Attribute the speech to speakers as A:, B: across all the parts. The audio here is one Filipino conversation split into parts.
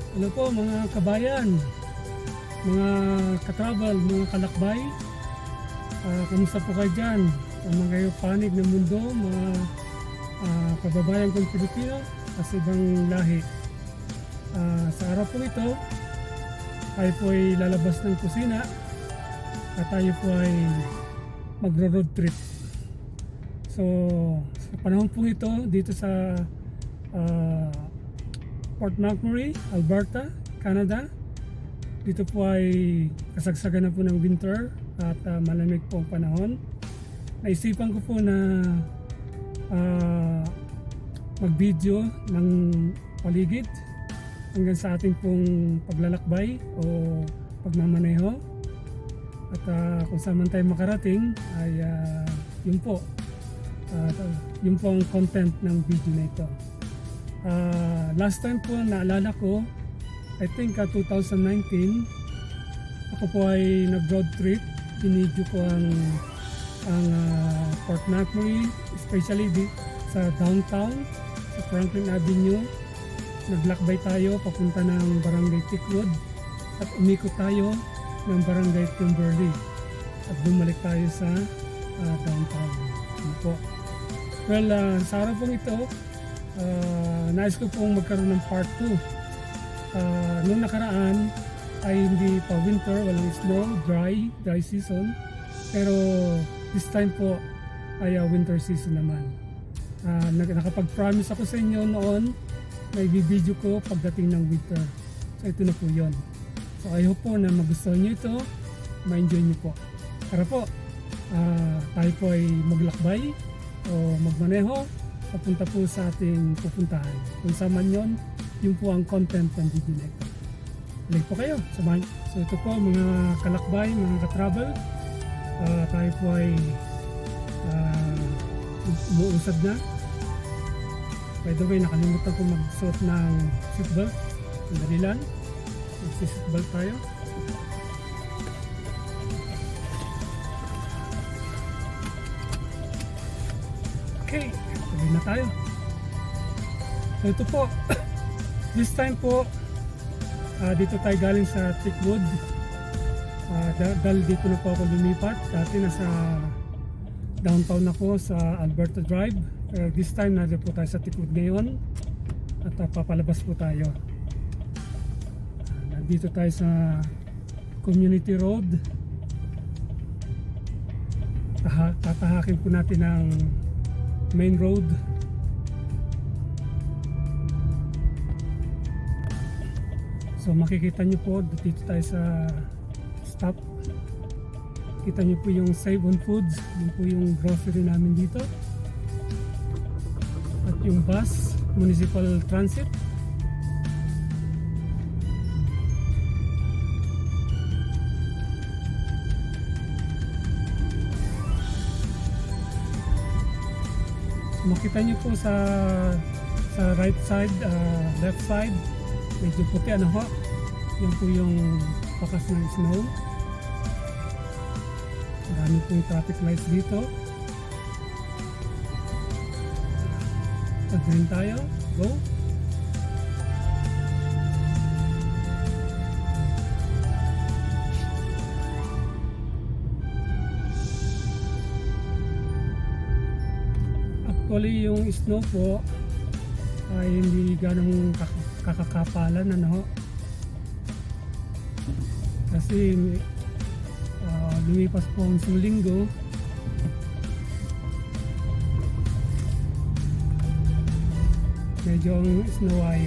A: Hello po mga kabayan, mga katravel, mga kalakbay. Kamusta po kayo dyan? Sa mga panig ng mundo, mga kababayan kong Pilipino at ibang lahi. Sa araw po ito, tayo po ay lalabas ng kusina at tayo po ay magro-road trip. So, sa panahon po ito, dito sa Port McMurray, Alberta, Canada. Dito po ay kasagsagan na po ng winter at malamig po ang panahon. Naisipan ko po na mag-video ng paligid hanggang sa ating pong paglalakbay o pagmamaneho. At kung saan man tayo makarating ay yun po. Yun po ang content ng video na ito. Last time po naalala ko, I think 2019, ako po ay nag-road trip. Binidyo ko ang Port McMurray, especially sa downtown, sa Franklin Avenue. Naglakbay tayo papunta ng Barangay Tickwood at umikot tayo ng Barangay Kimberly at bumalik tayo sa downtown. Ano po. Well, sa araw pong ito, nais ko pong magkaroon ng part 2. Noong nakaraan ay hindi pa winter, walang snow, dry season. Pero this time po ay winter season naman. Nakapag-promise ako sa inyo noon na i-video ko pagdating ng winter. So ito na po yun. So I hope po na magustuhan nyo ito, ma-enjoy nyo po. Tara po, tayo po ay maglakbay o magmaneho papunta po sa ating pupuntahan. Kung saan man yun, yun po ang content ng video na ito. Balik po kayo. So ito po mga kalakbay, mga katravel. Tayo po ay umuusad na. By the way, nakalimutan ko magsuot ng seatbelt. Sandali lang. Magsi-seatbelt tayo. Okay. Sabi na tayo. So ito po, this time po, dito tayo galing sa Tickwood. Dahil dito na po ako lumipat. Dati nasa downtown ako sa Alberta Drive. Pero this time nandito po tayo sa Tickwood ngayon. At papalabas po tayo. Nandito tayo sa Community Road. Tatahakin po natin ang main road. So makikita nyo po dito tayo sa stop. Kita nyo po yung Save on Foods. Yun po yung grocery namin dito. At yung bus, municipal transit. Makita nyo po sa right side, left side, medyo puti ano ho. Yan po yung bakas ng snow. Marami pong traffic lights dito. Pag-green tayo, go. Actually yung snow po ay hindi ganong kakakapalan ano. Kasi lumipas po ang isang linggo. Medyo ang snow ay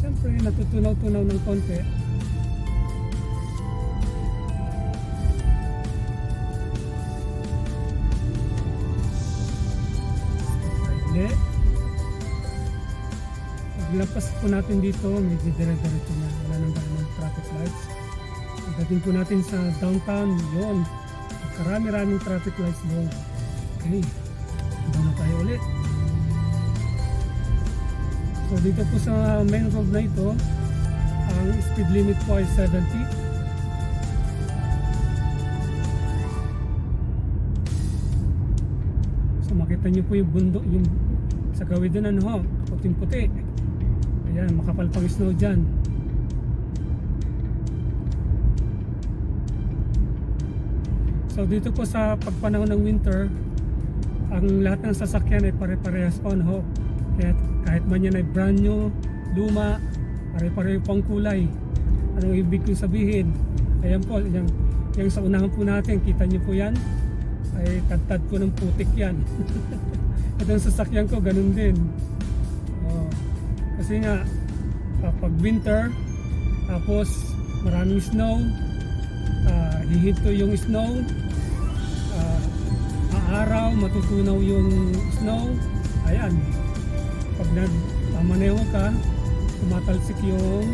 A: siyempre natutunaw-tunaw ng konti. Paglapas po natin dito, medyo dire-diretso na, wala nang ganang traffic lights. Pagdating po natin sa downtown, yun, karami-raming traffic lights doon. Okay, doon na tayo ulit. So dito po sa main road na ito, ang speed limit po ay 70. So makita nyo po yung bundok, yung sa gawin din ano ho, puting-puti. Ayan, makapal pang snow dyan. So dito po sa pagpanahon ng winter, ang lahat ng sasakyan ay pare-parehas pa, no? Kaya kahit man yan ay brand new, luma, pare-pareho pang kulay. Anong ibig kong sabihin? Ayan po, yung sa unahan po natin, kita nyo po yan, ay tad po ng putik yan. At ang sasakyan ko, ganun din. Kasi nga, pag winter, tapos maraming snow, hihinto yung snow, araw, matutunaw yung snow, ayan, pag nagmamaneho ka, tumatalsik yung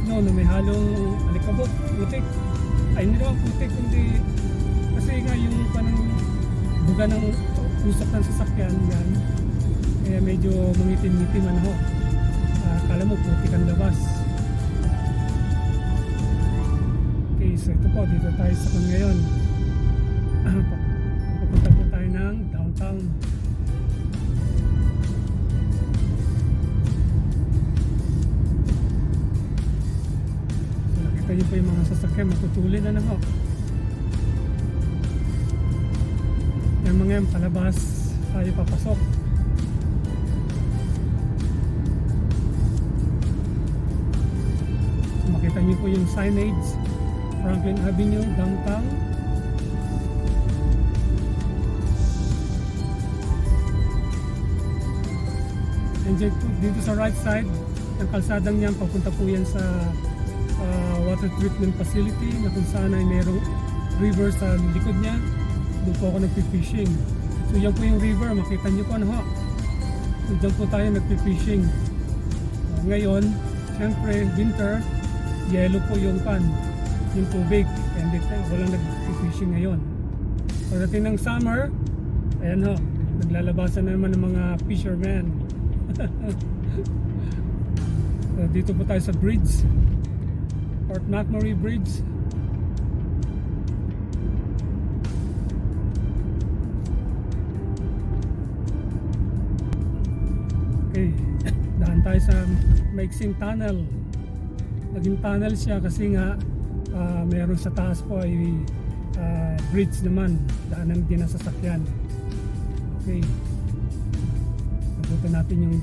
A: snow na may halong alikabok, putik. Ay, hindi naman putik, kundi kasi nga yung panang buga ng usok ng sasakyan yan, kaya medyo mangitim-ngitim ano ho. Akala mo putik ang labas. Okay, so ito po, dito tayo sa kung ngayon. Pupunta po tayo ng downtown. So nakita niyo po yung mga sasakyan, matutulin na ho. Yung mga yan, palabas tayo papasok. So makita niyo po yung signage, Franklin Avenue, downtown. And dito sa right side ng kalsadang yan, papunta po yan sa water treatment facility na kung saan ay mayroong river sa likod niya. Doon po ako nagpipishing. So yan po yung river, makita niyo po ano ho. So dyan po tayo nagpipishing. Ngayon, syempre winter, yellow po yung yung tubig. And walang nagpipishing ngayon. Pagdating ng summer, ayan ho, naglalabasan na naman ng mga fishermen. So, dito po tayo sa bridge, Port McMurray Bridge. Okay, daan tayo sa maiksing tunnel. Naging tunnel siya kasi nga meron sa taas po ay bridge naman, daanan din ang sasakyan. Okay, nabutan natin yung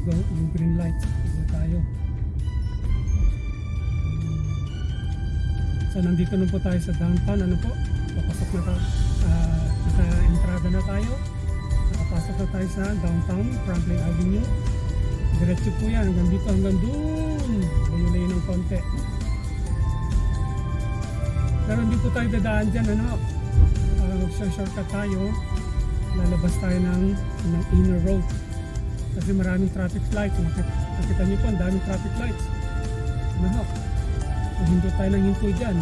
A: green lights. Dito tayo. So nandito na po tayo sa downtown. Ano po? Papasok na tayo. Naka-entrada na tayo. Nakapasok na tayo sa downtown Franklin Avenue. Diretso po yan hanggang dito, hanggang doon. Layo-layo ng konti. Pero hindi po tayo dadaan dyan. Shortcut tayo. Lalabas tayo ng inner road. Kasi maraming traffic lights. Nakita niyo po, ang daming traffic lights. Hinto tayo ng hinto dyan.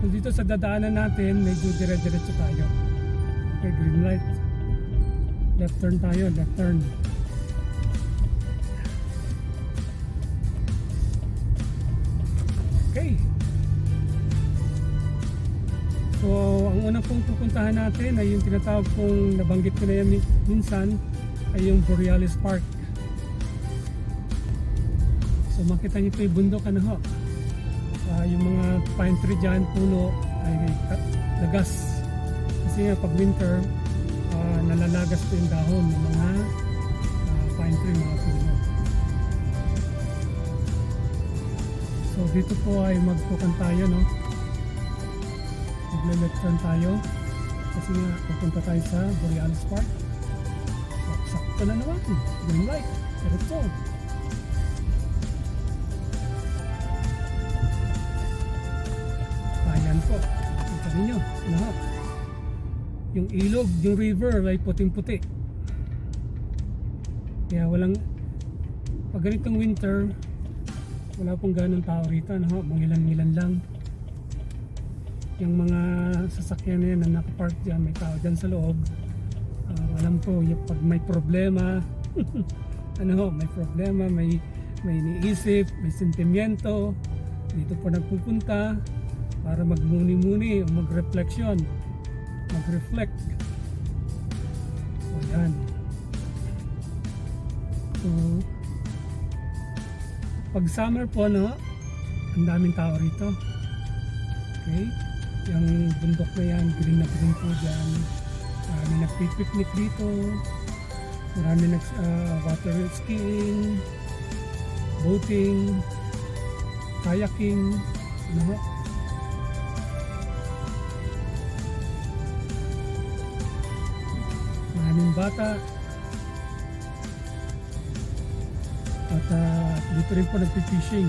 A: So dito sa dadaanan natin, medyo dire-diretso tayo. Okay, green light. Left turn tayo, left turn. Okay. So ang unang pong pupuntahan natin ay yung tinatawag kong nabanggit ko na yan minsan, ay yung Borealis Park. So makita niyo po yung bundok ano ho. Yung mga pine tree dyan, puno ay lagas. Kasi nga pag winter, nalalagas po yung dahon ng mga pine tree, mga puno. So dito po ay magpukan tayo, no? Mag-left turn tayo. Kasi nga pupunta tayo sa Borealis Park. So, sakto na naman. Green light. Diretso. Ayan po. Kita ninyo. Lahat. Yung ilog, yung river ay puting-puti. Kaya walang, pag ganitong winter, wala pong ganong tao rito. Mangilan-ngilan lang. Yung mga sasakyan na yan na nakapark dyan, may tao dyan sa loob. Alam ko, pag may problema, may problema, may iniisip, may sentimiento, dito po nagpupunta para magmuni-muni o mag-reflection, mag-reflect. So yan. So Pag summer po, no, ang daming tao rito. Okay? Yung bundok na yan, green na green po dyan. Marami nagpipiknik dito. Marami water skiing, boating, kayaking, ano. Maraming bata. At dito rin po nagpipishing.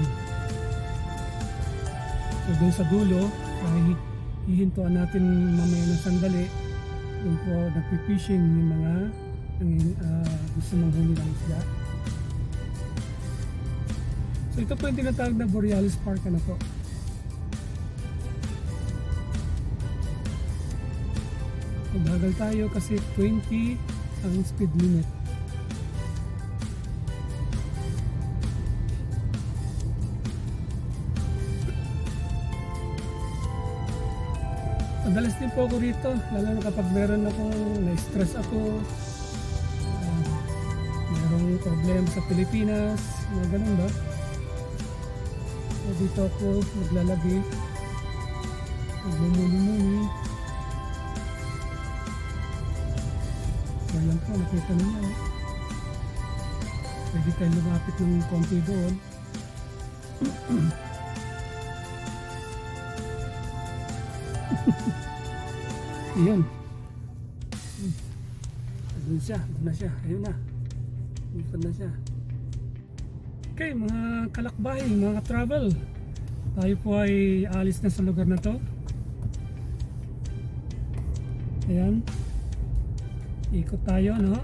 A: So dun sa dulo, ay hihintuan natin mamaya ng sandali. Dun po nagpipishing yung mga gusto manghuli ng isda. So ito po yung tinatawag na Borealis Park, ano po. Magbagal tayo kasi 20 ang speed limit. Madalas din po ako rito, lalo na kapag meron akong na-stress ako, merong problema sa Pilipinas, mga ganun ba? So dito ako maglalagi, magmumuni-muni. So yan po, nakita niyo. Pwede tayo lumapit ng konti doon. Iyon. Doon na siya, ayun na. Doon na siya. Okay, mga kalakbay, mga travel. Tayo po ay alis na sa lugar na to. Ayan. Ikot tayo, no?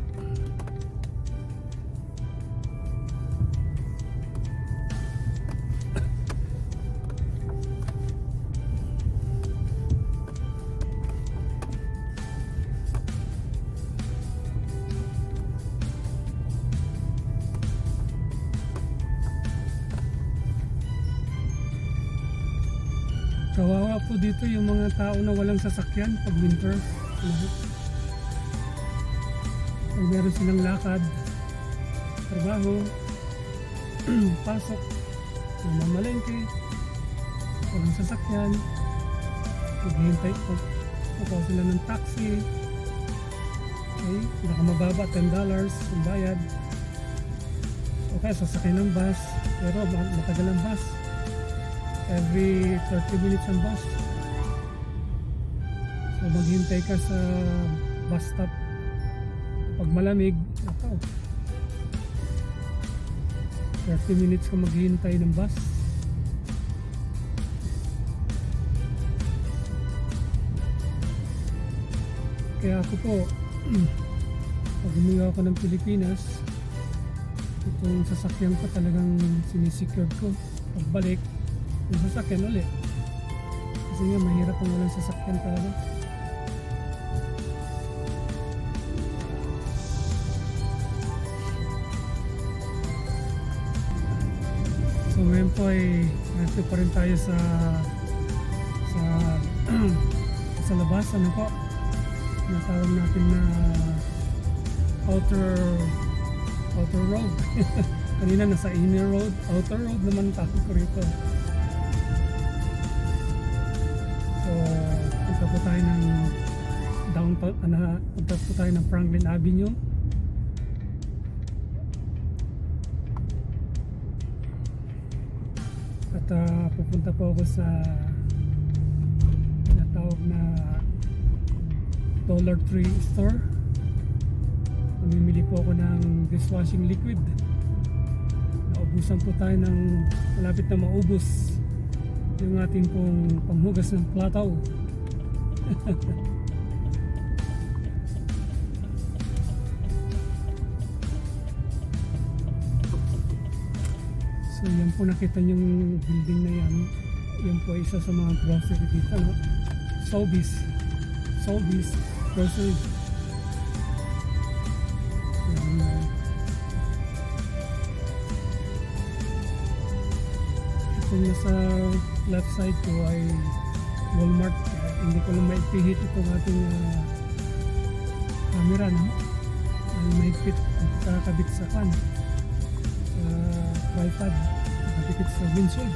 A: Kawawa po dito yung mga tao na walang sasakyan pag winter. Pag meron silang lakad, trabaho, pasok, mamalengke, walang sasakyan, maghihintay po sila ng taxi. Okay, pinakamababa $10 ang bayad. Okay, sasakyan ng bus, pero matagal ang bus. Every 30 minutes ang bus. So maghintay ka sa bus stop. Pag malamig, 30 minutes ka maghihintay ng bus. Kaya ako po, pag umuwi ako ng Pilipinas, itong sasakyan ko talagang sinisecure ko. Pagbalik, yung sasakyan ulit. Kasi nga mahirap ang walang sasakyan talaga. So ngayon po ay nandito pa rin tayo sa sa labas, ano po, natawag natin na outer road. Kanina nasa inner road, outer road naman takot ko rito. So punta po tayo ng downtown, punta po tayo ng Franklin Avenue. At pupunta po ako sa natawag na Dollar Tree store. Mamimili po ako ng dishwashing liquid. Naubusan po tayo ng malapit na maubos yung ating pong panghugas ng plato. So yan po, nakita yung building na yan. Yan po isa sa mga grocery dito, no? Sobeys grocery. Itong nasa left side ko ay Walmart. Hindi ko lang maipihit itong ating camera, no? Ay mahigpit kakabit sa tripod. nakadikit sa windshield.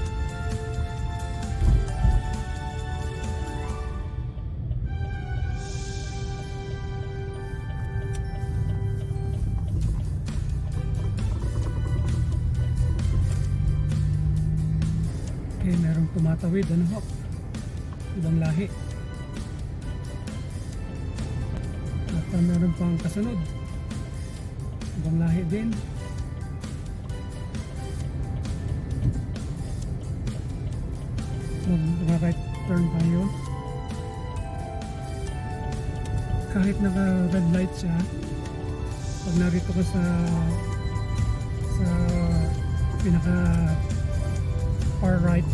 A: Okay, merong tumatawid, ano ho? Ibang lahi. At meron pang kasunod. Ibang lahi din. Mag-right turn tayo. Kahit naka red light siya, pag narito ka sa pinaka far right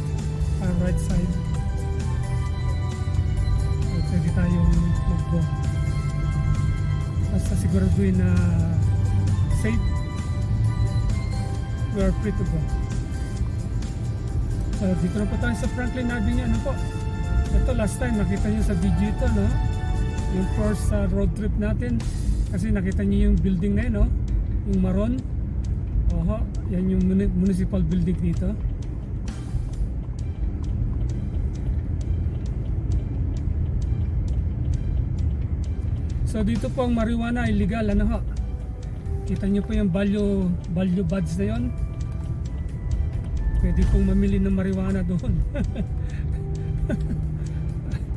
A: side, so, pwede tayong mag-go. Basta siguraduhin na safe, we are free to go. So dito na po tayo sa Franklin Avenue. Ano po, ito last time nakita nyo sa video ito, no? Yung first road trip natin, kasi nakita nyo yung building na yun, no? Yung maroon. Oho, yan yung municipal building dito. So dito po ang marijuana illegal, ano ho? Kita nyo po yung value buds na yon. Pwede pong mamili ng marijuana doon.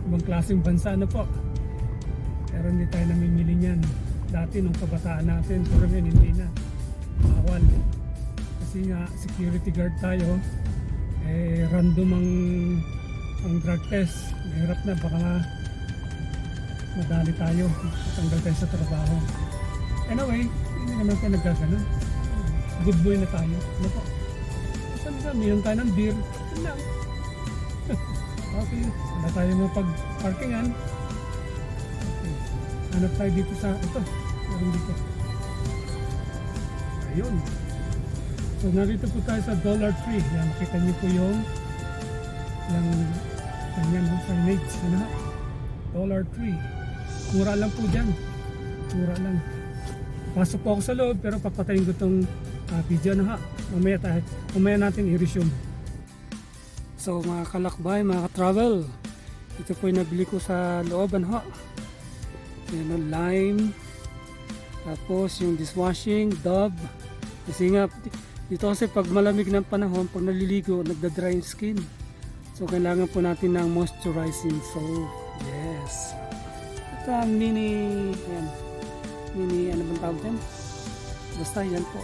A: Ibang klaseng bansa na po. Pero hindi tayo namimili niyan. Dati nung kabataan natin, pero ngayon hindi na. Bawal. Kasi nga security guard tayo, random ang drug test. Mahirap na, baka madali tayo, tanggal tayo sa trabaho. Anyway, hindi naman tayo nagkaganon. Good boy na tayo. Ano po? Mayroon tayo ng beer. Yun lang. Okay, wala tayo mapag-parkingan. Okay, hanap tayo dito sa ito. Meron dito. Ayun. So narito po tayo sa Dollar Tree. Yan, makita niyo po yung kanyan, signage. Ano? Dollar Tree. Mura lang po dyan. Mura lang. Pasok po ako sa loob, pero papatayin ko itong video na ha. Mamaya natin i-resume. So mga kalakbay, mga ka-travel, ito po yung nabili ko sa looban ha. Yan ang lime. Tapos yung dishwashing, Dove. Kasi nga, dito kasi pag malamig ng panahon, pag naliligo, nagda-dry yung skin. So kailangan po natin ng moisturizing soap. Yes. Ito ang mini ano bang tawag dyan? Basta yan po.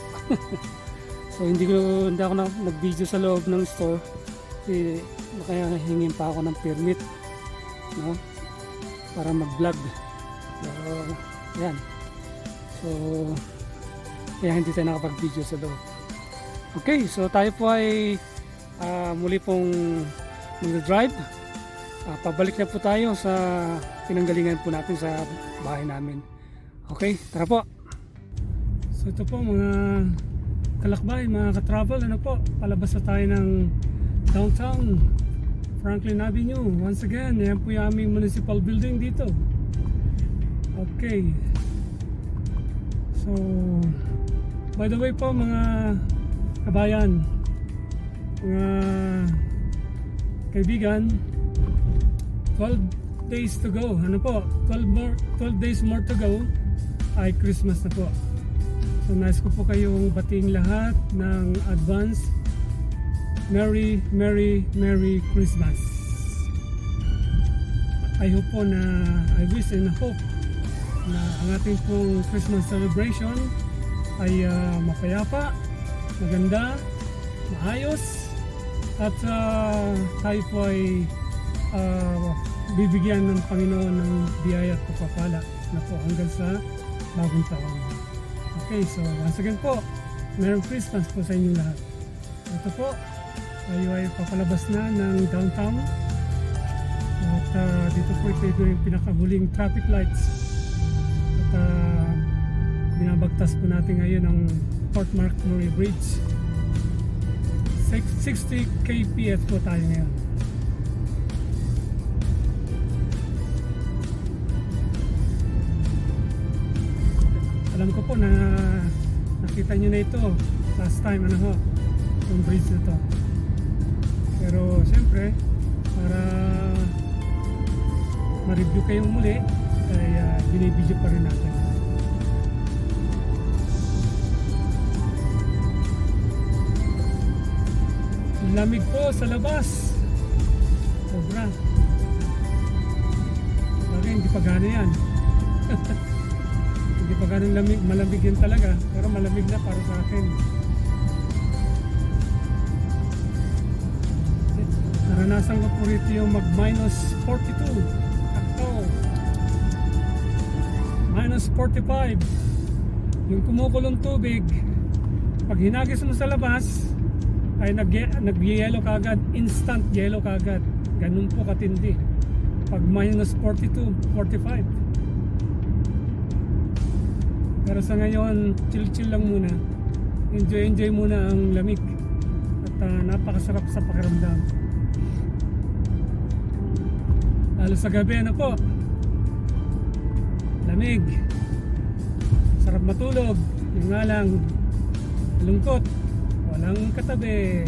A: So hindi ako nag-video sa loob ng store kasi kaya hingin pa ako ng permit, no? Para mag-vlog. So yan. So kaya hindi tayo nakapag-video sa loob. Okay, so tayo po ay muli pong mag-drive. Pabalik na po tayo sa pinanggalingan po natin sa bahay namin. Okay, tara po. So ito po mga kalakbay, mga ka-travel, ano po, palabas na tayo ng downtown Franklin Avenue. Once again, yan po yung aming municipal building dito. Okay. So, by the way po mga kabayan, mga kaibigan, 12 days to go. Ano po? 12 days more to go ay Christmas na po. So nice ko po kayong bating lahat ng advance Merry Christmas. I hope po na, I wish and hope na ang ating pong Christmas celebration ay mapayapa, maganda, maayos, at tayo po ay bibigyan ng Panginoon ng biyaya at pagpapala na po hanggang sa bagong taon. Okay, so once again po, Merry Christmas po sa inyong lahat. Ito po, tayo ay papalabas na ng downtown. At dito po ito yung pinakahuling traffic lights. At binabagtas po natin ngayon ang Port McMurray Bridge. 60 kph po tayo ngayon. Alam ko po na nakita nyo na ito last time, ano ho, yung bridge na to. Pero siyempre, para ma-review kayong muli, ay binibidyo pa rin natin. Lamig po sa labas. Sobra. Bagay, hindi pa gana yan. Hindi pa ganun lamig, malamig yun talaga. Pero malamig na para sa akin. Naranasan ko po rito yung mag minus 42. Ako. Minus 45. Yung kumukulong tubig, pag hinagis mo sa labas, ay nag-yellow kagad, instant yellow kagad. Ganun po katindi. Pag minus 42, 45. Pero sa ngayon, chill-chill lang muna. Enjoy muna ang lamig. At napakasarap sa pakiramdam. Lalo sa gabi, ano po? Lamig. Sarap matulog. Yung nga lang, lungkot. Walang katabi.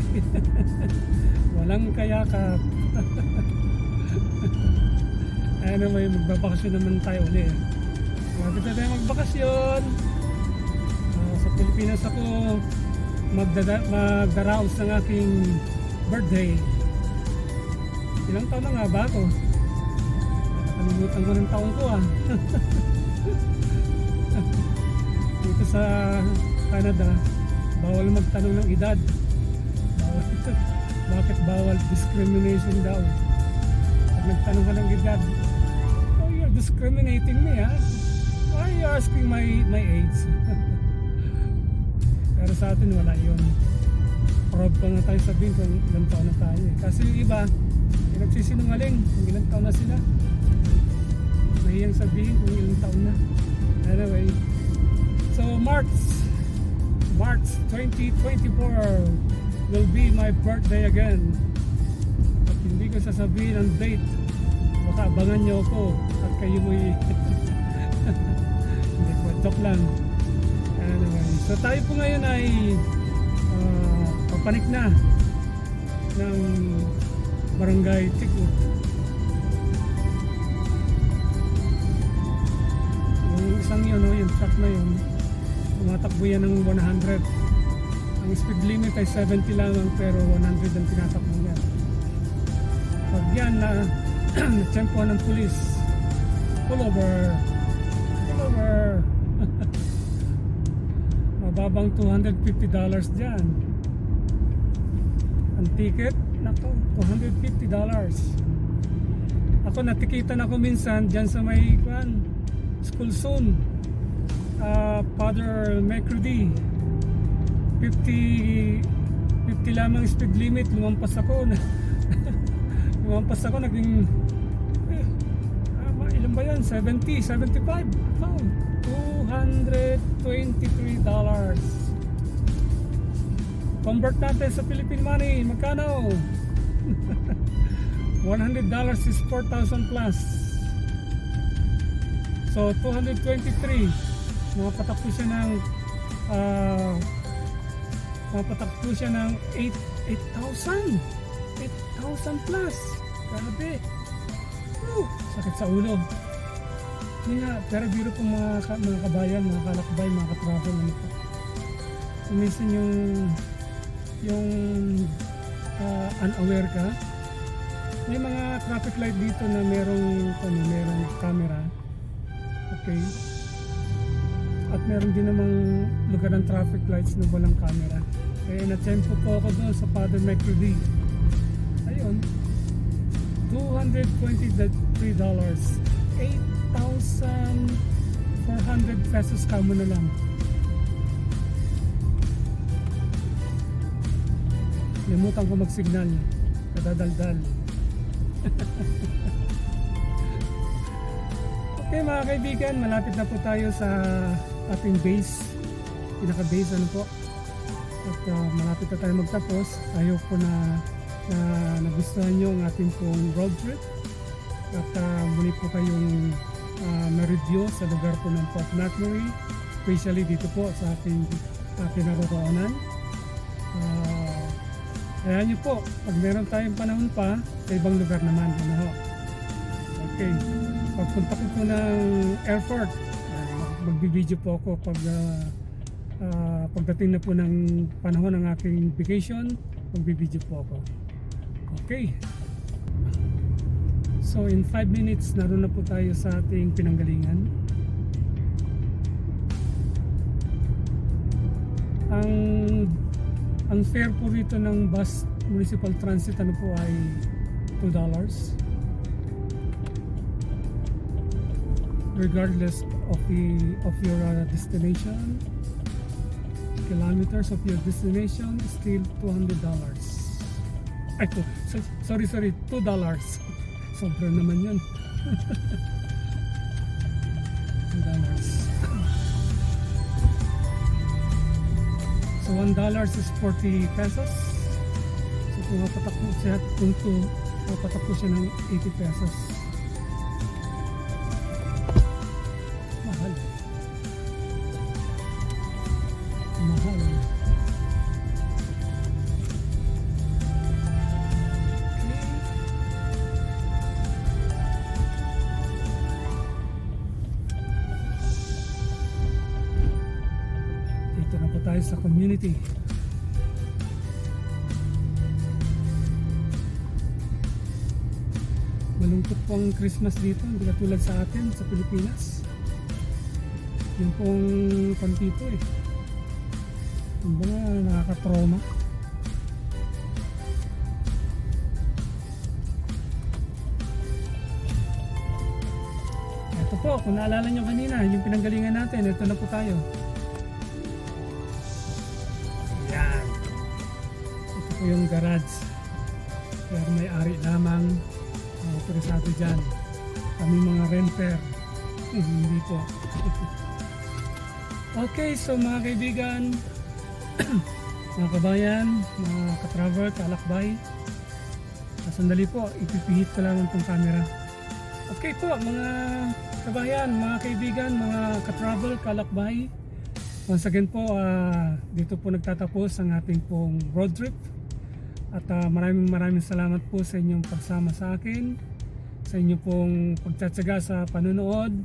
A: Walang kayakap. Anyway, magbabakasyon naman tayo ulit. Malapit na tayo magbakasyon. Sa Pilipinas ako magdaraos ng aking birthday. Ilang taon na nga ba ako? Nakalimutan ko ng taon ko Dito sa Canada, bawal magtanong ng edad. Bakit bawal? Discrimination daw. Pag nagtanong ka ng edad, oh, you're discriminating me, ha? Why are you asking my age? Pero sa atin wala yun. Proud pa nga tayo sabihin kung ilang taon na tayo. Kasi yung iba, yung nagsisinungaling kung ilang taon na sila. Mahiyang sabihin kung ilang taon na. Anyway, so March 2024 will be my birthday again. At hindi ko sasabihin ang date. Baka abangan nyo ako at kayo mo'y hindi po, joke lang. Anyway, so tayo po ngayon ay papanik na ng Barangay Tikut. Yung isang yun, yung truck na yun, tumatakbo yan ng 100. Ang speed limit ay 70 lamang pero 100 ang tinatakbo niya. Pag yan na natsempuhan ng pulis, pull over. Mababang $250 dyan. Ang ticket, nako, $250. Ako natikitan ako minsan dyan sa may school zone, Father Macrudy. 50 lamang speed limit, lumampas ako naging ilan ba yan? 70, 75 $223. Convert natin sa Philippine money, magkano? $100 is 4,000 plus. So 223, makapatakbo siya ng 8,000 plus. Grabe. Sakit sa ulo. Hindi nga, pero biro po mga kabayan, mga kalakbay, mga katravel, ano po. Minsan yung unaware ka, may mga traffic light dito na merong camera. Okay. At meron din namang lugar ng traffic lights na walang camera. Kaya na-tempo po ako doon sa Father Macrudy. Ayun, $223, 8,400 pesos kamo na lang. Limutan ko mag-signal, kadadaldal. Okay mga kaibigan, malapit na po tayo sa ating base, pinaka-base ano po. At malapit na tayo magtapos. I hope po na nagustuhan nyo ang ating pong road trip. At muli po kayong na-review sa lugar po ng Fort McMurray, especially dito po sa ating kinaroroonan. Ayan nyo po, pag meron tayong panahon pa, sa ibang lugar naman. Ano ho? Okay. Pagpunta ko po ng airport, magbibideo po ako pagdating na po ng panahon ng aking vacation, magbibideo po ako. Okay. So in 5 minutes, naroon na po tayo sa ating pinanggalingan. Ang fare po rito ng bus municipal transit ano po ay $2 regardless of your destination. Kilometers of your destination is still $200. Ay po, sorry $2. Sobra naman yun. $2. So $1 is 40 pesos. So kung mapatak po siya, mapatak po siya ng 80 pesos. Mahal. Mahal. Dito na po tayo sa community. Malungkot po ang Christmas dito, hindi katulad sa atin sa Pilipinas. Yung pong pantito eh. Yung mga nakaka-trauma. Ito po, kung naalala nyo kanina, yung pinanggalingan natin, ito na po tayo. Yan. Ito po yung garage. Pero may ari lamang autorisado dyan. Kami mga renter. Hindi po. Okay, so mga kaibigan, mga kabayan, mga katravel, kalakbay, sandali po, ipipihit ko lang itong camera. Okay po, mga kabayan, mga kaibigan, mga katravel, kalakbay, once again po, dito po nagtatapos ang ating pong road trip. At maraming salamat po sa inyong pagsama sa akin, sa inyong pong pagtsatsaga sa panonood.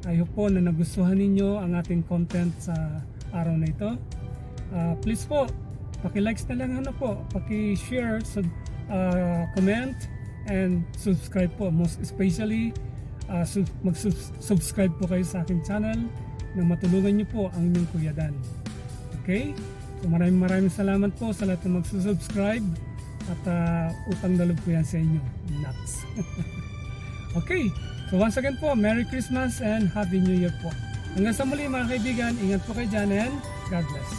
A: I hope po na nagustuhan ninyo ang ating content sa araw na ito. Please po, paki-likes na lang po, paki-share, comment, and subscribe po. Most especially, mag-subscribe po kayo sa aking channel na matulungan nyo po ang inyong Kuya Dan. Okay? So maraming salamat po sa lahat na mag-subscribe at utang na loob po yan sa inyo. Nuts. Okay, so once again po, Merry Christmas and Happy New Year po. Hanggang sa muli mga kaibigan, ingat po kayo dyan and God bless.